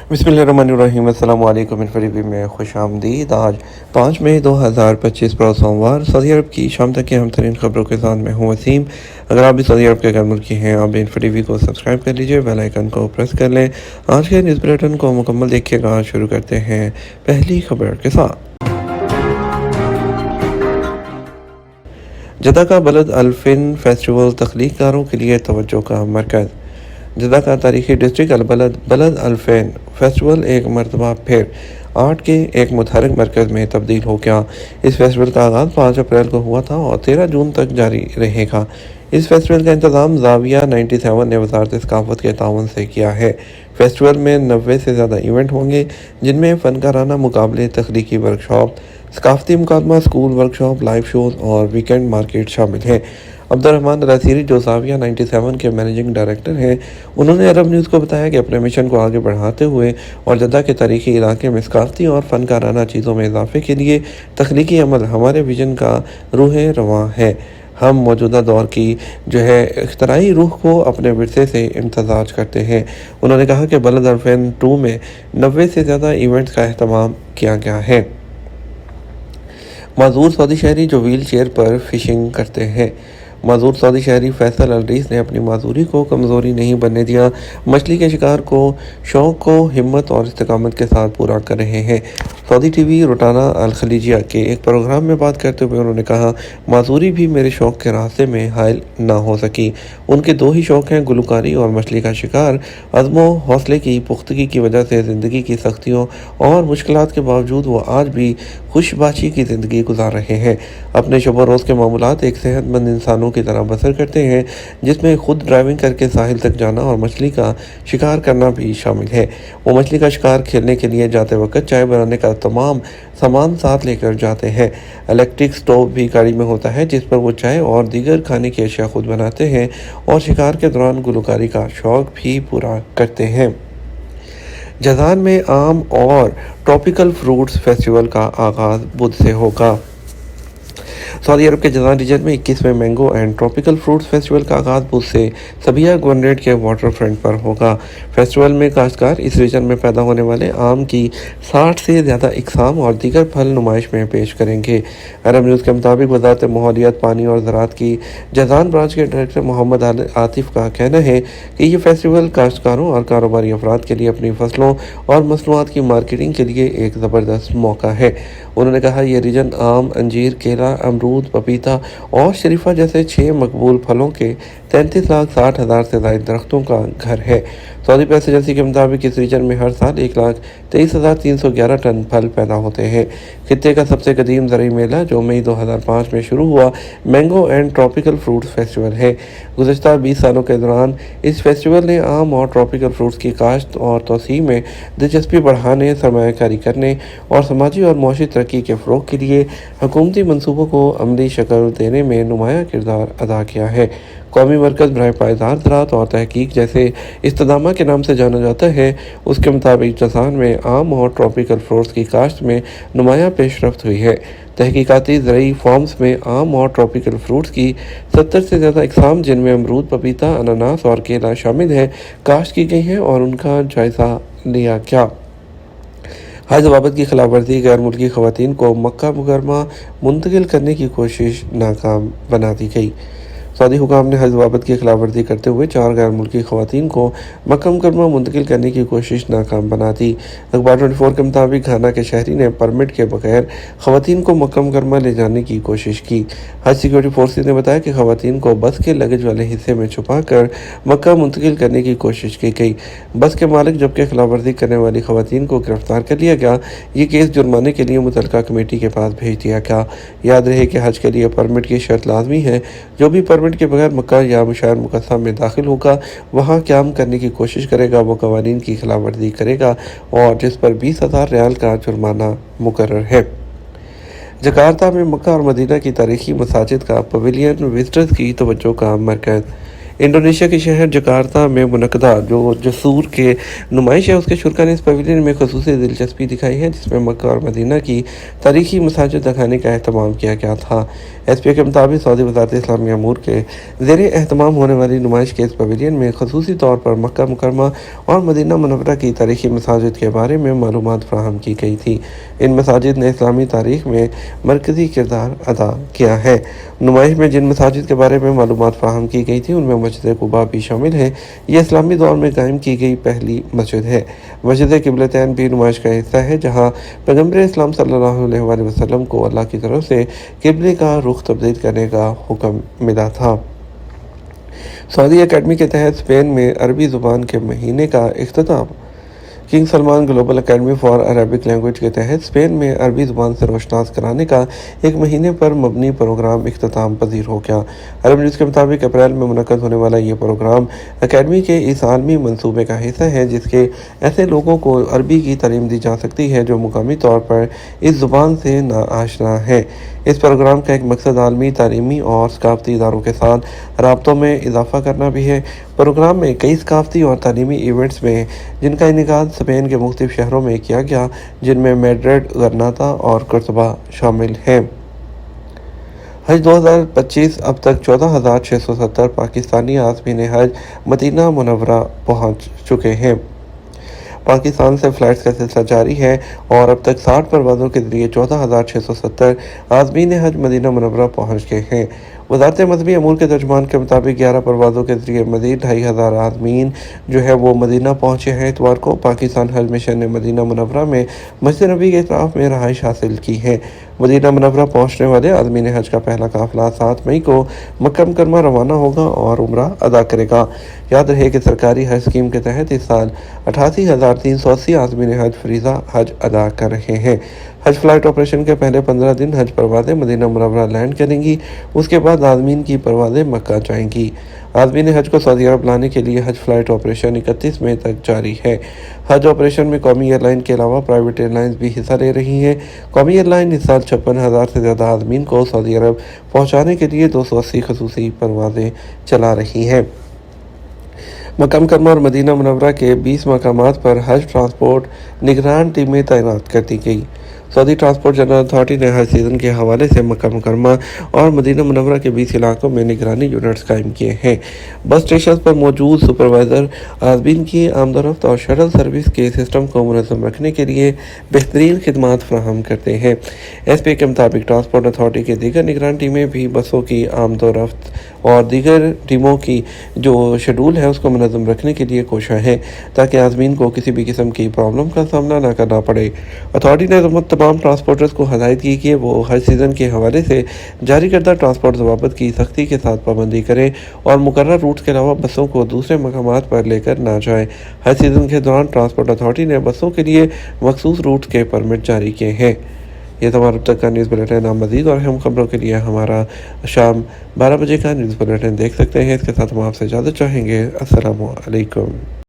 बिस्मिल्लाहिर्रहमानिर्रहीम। अस्सलाम वालेकुम। इन्फरीवी में खुश आमदीद। आज 5 मई 2025 पर सोमवार सऊदी अरब की शाम तक की अहम तरीन खबरों के साथ मैं हूँ वसीम। अगर आप भी सऊदी अरब के घर मुल्की हैं, आप इन्फरीवी को सब्सक्राइब कर लीजिए, बेल आइकन को प्रेस कर लें। आज के न्यूज़ बुलेटिन को मुकम्मल देखिएगा। आज शुरू करते हैं पहली खबर के साथ। जद्दा का बलद अल्फिन फेस्टिवल तख्लीक़कारों के लिए तवज्जो का मरकज़। जद्दा का तारीखी डिस्ट्रिक्ट बलद अल्फेन फेस्टिवल एक मरतबा फिर आर्ट के एक मुतहरक मरकज़ में तब्दील हो गया। इस फेस्टिवल का आगाज़ 5 अप्रैल को हुआ था और 13 जून तक जारी रहेगा। इस फेस्टिवल का इंतज़ाम ज़ाविया 97 ने वज़ारत सकाफ़त के ताउन से किया है। फेस्टिवल में 90 से ज़्यादा इवेंट होंगे, जिनमें फ़नकाराना मुकाबले, तख्लीकी वर्कशॉप, सकाफ़ती मुकादमा, स्कूल वर्कशॉप, लाइव शोज़ और वीकेंड मार्केट शामिल हैं। अब्दुर्रहमान अल-असीरी, जो ज़ाविया 97 के मैनेजिंग डायरेक्टर हैं, उन्होंने अरब न्यूज़ को बताया कि अपने मिशन को आगे बढ़ाते हुए और जद्दा के तारीखी इलाके में सकाफ़ती और फ़नकाराना चीज़ों में इजाफे के लिए तख्लीकी अमल हमारे विजन का रूह रवां है। हम मौजूदा दौर की इख्तराई रूह को अपने विरसे से इम्तज़ाज करते हैं। उन्होंने कहा कि बलद अल्फेन 2 में 90 से ज़्यादा इवेंट्स का अहतमाम किया गया है। माजूर सऊदी शहरी जो व्हील चेयर पर फिशिंग करते हैं। माजूर सऊदी शहरी फैसल अल-रईस ने अपनी माजूरी को कमज़ोरी नहीं बनने दिया। मछली के शिकार को शौक़ को हिम्मत और इस्तिकामत के साथ पूरा कर रहे हैं। सऊदी टीवी रोटाना अल खलीजिया के एक प्रोग्राम में बात करते हुए उन्होंने कहा, माजूरी भी मेरे शौक़ के रास्ते में हायल ना हो सकी। उनके 2 ही शौक़ हैं, गुलकारी और मछली का शिकार। अज़्मो हौसले की पुख्तगी की वजह से ज़िंदगी की सख्तियों और मुश्किलात के बावजूद वो आज भी खुशबाशी की ज़िंदगी गुजार रहे हैं। अपने शब रोज़ के मामूलात एक सेहतमंद इंसानों की तरह बसर करते हैं, जिसमें खुद ड्राइविंग करके साहिल तक जाना और मछली का शिकार करना भी शामिल है। वो मछली का शिकार खेलने के लिए जाते वक्त चाय बनाने का तमाम सामान साथ लेकर जाते हैं। इलेक्ट्रिक स्टोव भी गाड़ी में होता है, जिस पर वो चाय और दीगर खाने की अशिया खुद बनाते हैं और शिकार के दौरान गुलकारी का शौक़ भी पूरा करते हैं। जज़ान में आम और ट्रॉपिकल फ्रूट्स फेस्टिवल का आगाज़ बुध से होगा। सऊदी अरब के जज़ान रीजन में 21वें mango and tropical fruits festival का आगाज़ बुध से सबिया गवर्नरेट के वाटर फ्रंट पर होगा। फेस्टिवल में काश्तकार इस रीजन में पैदा होने वाले आम की 60 से ज़्यादा इकसाम और दीगर फल नुमाइश में पेश करेंगे। अरब न्यूज़ के मुताबिक वज़ारत माहौलियात, पानी और ज़राअत की जज़ान ब्रांच के डायरेक्टर मोहम्मद आतिफ का कहना है कि ये फेस्टिवल काश्तकारों और कारोबारी अफराद के लिए अपनी फसलों और मसनूआत की मार्केटिंग के लिए एक ज़बरदस्त मौका है। उन्होंने कहा, यह रीजन आम, अंजीर, केला, अमरूद, पपीता और शरीफा जैसे 6 मकबूल फलों के 33,60,000 से ज़ायद दरख्तों का घर है। सऊदी प्रेस एजेंसी के मुताबिक इस रीजन में हर साल 1,23,311 टन फल पैदा होते हैं। खित्ते का सबसे कदीम ज़रई मेला, जो मई 2005 में शुरू हुआ, mango and tropical fruits festival है। गुज़श्ता 20 सालों के दौरान इस फेस्टिवल ने आम और ट्रॉपिकल फ्रूट्स की काश्त और तोसी में दिलचस्पी बढ़ाने, सरमायाकारी करने और समाजी और मौशी तरक्की के फ़रोग़ के लिए हुकूमती मनसूबों को अमली शक्ल देने में नुमायाँ किरदार अदा किया है। कौमी मरकज़ बराए पायदार ज़राअत और तहकीक जैसे इस्तदामा के नाम से जाना जाता है। उसके मुताबिक जज़ान में आम और ट्रॉपिकल फ्रूट्स की काश्त में नुमायाँ पेशरफ्त हुई है। तहकीकाती ज़रई फॉर्म्स में आम और ट्रॉपिकल फ्रूट्स की 70 से ज़्यादा इकसाम, जिनमें अमरूद, पपीता, अनानास और केला शामिल हैं, काश्त की गई हैं और उनका जायज़ा लिया गया। हज ज़वाबित की खिलाफ वर्जी, गैर मुल्की ख़वातीन को मक्का मुकर्रमा मुंतकिल करने की कोशिश नाकाम बना दी गई। सऊदी हुकाम ने हज ज़वाबित की खिलाफ वर्जी करते हुए 4 गैर मुल्की ख़वातीन को मक्का मुकर्रमा मुंतकिल करने की कोशिश नाकाम बना दी। अखबार 24 के मुताबिक घाना के शहरी ने परमिट के बगैर ख़वातीन को मक्का मुकर्रमा ले जाने की कोशिश की। हज सिक्योरिटी फोर्सेज ने बताया कि ख़वातीन को बस के लगेज वाले हिस्से में छुपा कर मक्का मुंतकिल करने की कोशिश की गई। बस के मालिक जबकि खिलाफ वर्जी करने वाली ख़वातीन को गिरफ्तार कर लिया गया। ये केस जुर्माने के लिए मुतल्लिका कमेटी के पास भेज दिया गया। याद रहे कि हज के लिए परमिट की शर्त लाजमी है। जो भी परमिट के बगैर मक्का या मशार मुक़द्दसा में दाखिल होगा, वहाँ क़याम करने की कोशिश करेगा, वो कवानीन की खिलाफ वर्जी करेगा और जिस पर 20,000 रियाल का जुर्माना मुकर्रर है। जकार्ता में मक्का और मदीना की तारीखी मसाजिद का पवेलियन विजिटर्स की तवज्जो का मरकज़। इंडोनेशिया के शहर जकार्ता में मुनक़दा जो जसूर के नुमाइश है उसके शुरा ने इस पवेलियन में खसूसी दिलचस्पी दिखाई है, जिसमें मक्का और मदीना की तारीखी मसाजिद दिखाने का अहतमाम किया गया था। SPA के मुताबिक सऊदी वज़ारत इस्लामी अमूर के ज़ेर एहतमाम होने वाली नुमाइश के इस पवेलियन में खसूसी तौर पर मक्का मुकरमा और मदीना मुनव्वरा की तारीखी मसाजिद के बारे में मालूमात फ़राहम की गई थी। इन मसाजिद ने इस्लामी तारीख में मरकज़ी किरदार अदा किया है। नुमाइश में जिन मसाजिद के बारे में मालूमात फ़राहम की गई थी उनमें मस्जिद कुबा भी शामिल है। ये इस्लामी दौर में कायम की गई पहली मस्जिद है। मस्जिद क़िबलतैन भी नुमाइश का हिस्सा है, जहाँ पैगम्बर इस्लाम सल्लल्लाहु अलैहि वसल्लम को अल्लाह की तरफ से क़िबले का रुख तब्दील करने का हुक्म मिला था। सऊदी अकेडमी के तहत स्पेन में अरबी ज़ुबान के महीने का इख्तिताम। King Salman Global Academy for Arabic language के तहत स्पेन में अरबी ज़ुबान से रोशनास कराने का एक महीने पर मबनी प्रोग्राम इख्तिताम पजीर हो गया। अरब न्यूज़ के मुताबिक अप्रैल में मुनक़्क़द होने वाला ये प्रोग्राम अकेडमी के इस आलमी मंसूबे का हिस्सा है, जिसके ऐसे लोगों को अरबी की तालीम दी जा सकती है जो मुकामी तौर पर इस ज़ुबान से नाआशना है। इस प्रोग्राम का एक मकसद आलमी तालीमी और सकाफ़ती इदारों के साथ राब्तों में इजाफ़ा करना भी है। प्रोग्राम में कई सकाफ़ती और तालीमी इवेंट्स में जिनका इनेकाद स्पेन के मुख्तलिफ शहरों में किया गया, जिनमें मैड्रिड, गरनाता और कुर्तबा शामिल हैं। हज 2025 अब तक 14,670 पाकिस्तानी आज़मीन हज मदीना मुनव्वरा पहुँच चुके हैं। पाकिस्तान से फ़्लाइट्स का सिलसिला जारी है और अब तक 60 परवाज़ों के ज़रिए 14,670 आज़मीन हज मदीना मुनव्वरा पहुँच गए हैं। वज़ारत मज़हबी अमूर के तर्जुमान के मुताबिक 11 परवाज़ों के ज़रिए मज़ीद 2,500 आज़मीन जो है वो मदीना पहुँचे हैं। इतवार को पाकिस्तान हज मिशन ने मदीना मुनव्वरा में मस्जिद नबी के इतराफ़ में रहाइश हासिल की है। मदीना मुनव्वरा पहुँचने वाले आज़मीन हज का पहला काफ़िला 7 मई को मक्का मुकरमा रवाना होगा और उम्रा अदा करेगा। याद रहे कि सरकारी हज स्कीम के तहत इस साल 88,380 आज़मीन हज फरीज़ा हज अदा कर रहे हैं। हज फ्लाइट ऑपरेशन के पहले 15 दिन हज परवाज़ें मदीना मुनव्वरा लैंड करेंगी। उसके बाद आज़मीन की परवाज़ें मक्का जाएंगी। आज़मीन हज को सऊदी अरब लाने के लिए हज फ्लाइट ऑपरेशन 31 मई तक जारी है। हज ऑपरेशन में कौमी एयरलाइन के अलावा प्राइवेट एयरलाइंस भी हिस्सा ले रही हैं। कौमी एयरलाइन इस साल 56,000 से ज़्यादा आज़मीन को सऊदी अरब पहुँचाने के लिए 280 खसूसी परवाज़ें चला रही हैं। मक्का मुकरमा और मदीना मुनव्वरा के 20 मकामात पर हज ट्रांसपोर्ट निगरान टीमें तैनात कर दी गई। सऊदी ट्रांसपोर्ट जनरल अथॉरिटी ने हज सीज़न के हवाले से मक्का मुकरमा और मदीना मुनव्वरा के 20 इलाकों में निगरानी यूनिट्स कायम किए हैं। बस स्टेशन पर मौजूद सुपरवाइज़र आज़मीन की आमदोरफ्त और शटल सर्विस के सिस्टम को मुनज़्ज़म रखने के लिए बेहतरीन खिदमात फराहम करते हैं। SPA के मुताबिक ट्रांसपोर्ट अथॉरिटी की दीगर निगरान टीमें भी बसों की आमदोरफ्त और दीगर टीमों की जो शेड्यूल है उसको मुनज़्ज़म रखने के लिए कोशिश है, ताकि आज़मीन को किसी भी किस्म की प्रॉब्लम का सामना न करना पड़े। अथॉरिटी ने तमाम ट्रांसपोर्टर्स को हदायत की कि वो हज सीज़न के हवाले से जारी करदा ट्रांसपोर्ट ज़वाबित की सख्ती के साथ पाबंदी करें और मुकर्रर रूट के अलावा बसों को दूसरे मकामात पर लेकर ना जाएं। हज सीज़न के दौरान ट्रांसपोर्ट अथॉरिटी ने बसों के लिए मखसूस रूट के परमिट जारी किए हैं। ये तो अब तक का न्यूज़ बुलेटिन। आप मज़ीद और अहम खबरों के लिए हमारा शाम 12 बजे का न्यूज़ बुलेटिन देख सकते हैं। इसके साथ हम आपसे इजाज़त चाहेंगे। अस्सलामु अलैकुम।